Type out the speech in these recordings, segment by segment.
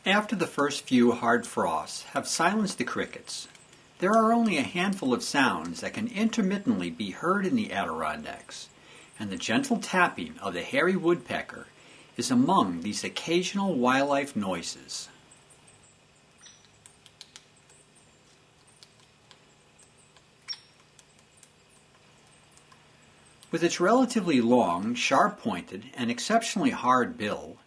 After the first few hard frosts have silenced the crickets, there are only a handful of sounds that can intermittently be heard in the Adirondacks, and the gentle tapping of the hairy woodpecker is among these occasional wildlife noises. With its relatively long, sharp-pointed, and exceptionally hard bill,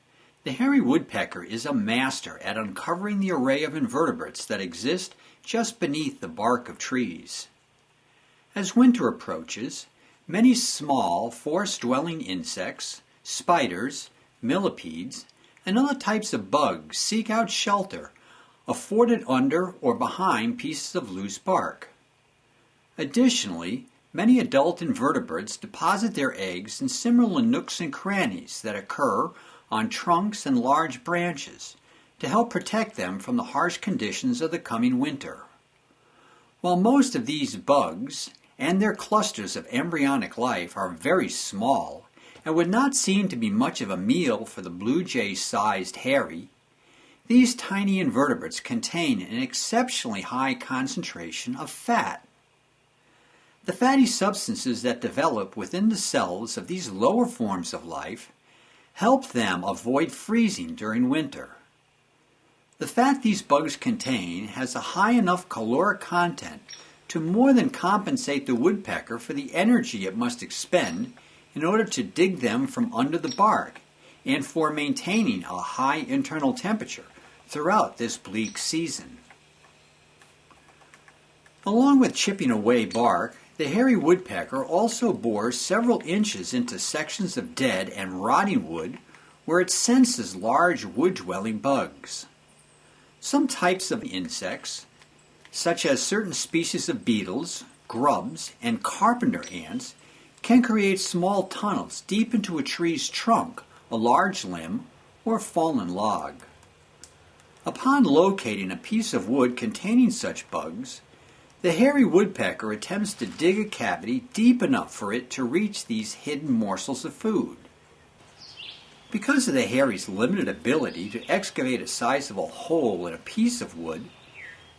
the hairy woodpecker is a master at uncovering the array of invertebrates that exist just beneath the bark of trees. As winter approaches, many small, forest-dwelling insects, spiders, millipedes, and other types of bugs seek out shelter afforded under or behind pieces of loose bark. Additionally, many adult invertebrates deposit their eggs in similar nooks and crannies that occur on trunks and large branches to help protect them from the harsh conditions of the coming winter. While most of these bugs and their clusters of embryonic life are very small and would not seem to be much of a meal for the blue jay-sized hairy, these tiny invertebrates contain an exceptionally high concentration of fat. The fatty substances that develop within the cells of these lower forms of life help them avoid freezing during winter. The fat these bugs contain has a high enough caloric content to more than compensate the woodpecker for the energy it must expend in order to dig them from under the bark and for maintaining a high internal temperature throughout this bleak season. Along with chipping away bark, the hairy woodpecker also bores several inches into sections of dead and rotting wood where it senses large wood-dwelling bugs. Some types of insects, such as certain species of beetles, grubs, and carpenter ants, can create small tunnels deep into a tree's trunk, a large limb, or fallen log. Upon locating a piece of wood containing such bugs, the hairy woodpecker attempts to dig a cavity deep enough for it to reach these hidden morsels of food. Because of the hairy's limited ability to excavate a sizable hole in a piece of wood,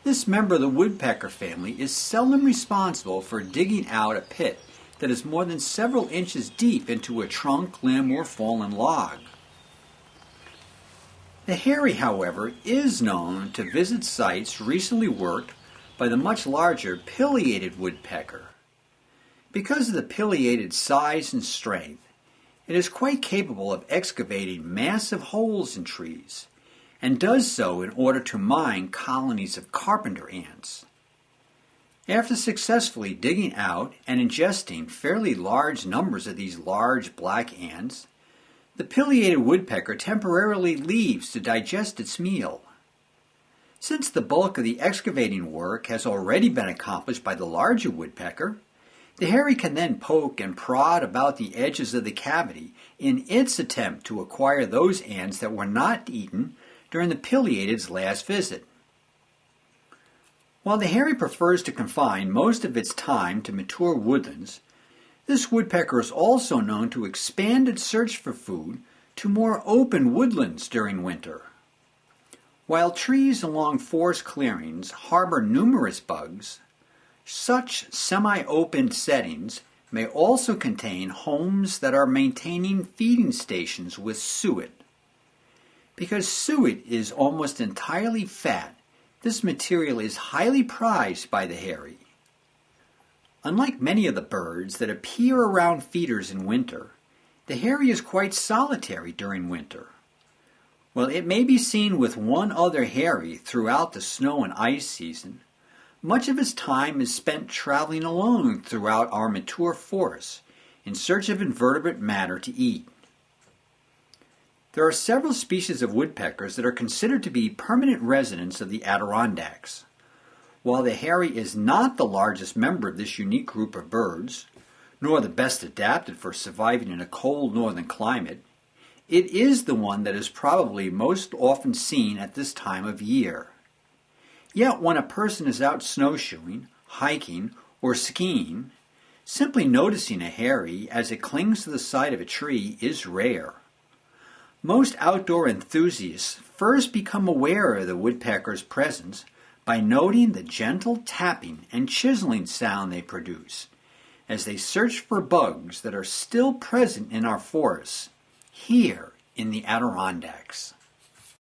this member of the woodpecker family is seldom responsible for digging out a pit that is more than several inches deep into a trunk, limb, or fallen log. The hairy, however, is known to visit sites recently worked by the much larger pileated woodpecker. Because of the pileated size and strength, it is quite capable of excavating massive holes in trees, and does so in order to mine colonies of carpenter ants. After successfully digging out and ingesting fairly large numbers of these large black ants, the pileated woodpecker temporarily leaves to digest its meal. Since the bulk of the excavating work has already been accomplished by the larger woodpecker, the hairy can then poke and prod about the edges of the cavity in its attempt to acquire those ants that were not eaten during the pileated's last visit. While the hairy prefers to confine most of its time to mature woodlands, this woodpecker is also known to expand its search for food to more open woodlands during winter. While trees along forest clearings harbor numerous bugs, such semi-open settings may also contain homes that are maintaining feeding stations with suet. Because suet is almost entirely fat, this material is highly prized by the hairy. Unlike many of the birds that appear around feeders in winter, the hairy is quite solitary during winter. While it may be seen with one other hairy throughout the snow and ice season, much of its time is spent traveling alone throughout our mature forests in search of invertebrate matter to eat. There are several species of woodpeckers that are considered to be permanent residents of the Adirondacks. While the hairy is not the largest member of this unique group of birds, nor the best adapted for surviving in a cold northern climate, it is the one that is probably most often seen at this time of year. Yet when a person is out snowshoeing, hiking, or skiing, simply noticing a hairy as it clings to the side of a tree is rare. Most outdoor enthusiasts first become aware of the woodpecker's presence by noting the gentle tapping and chiseling sound they produce as they search for bugs that are still present in our forests, here in the Adirondacks.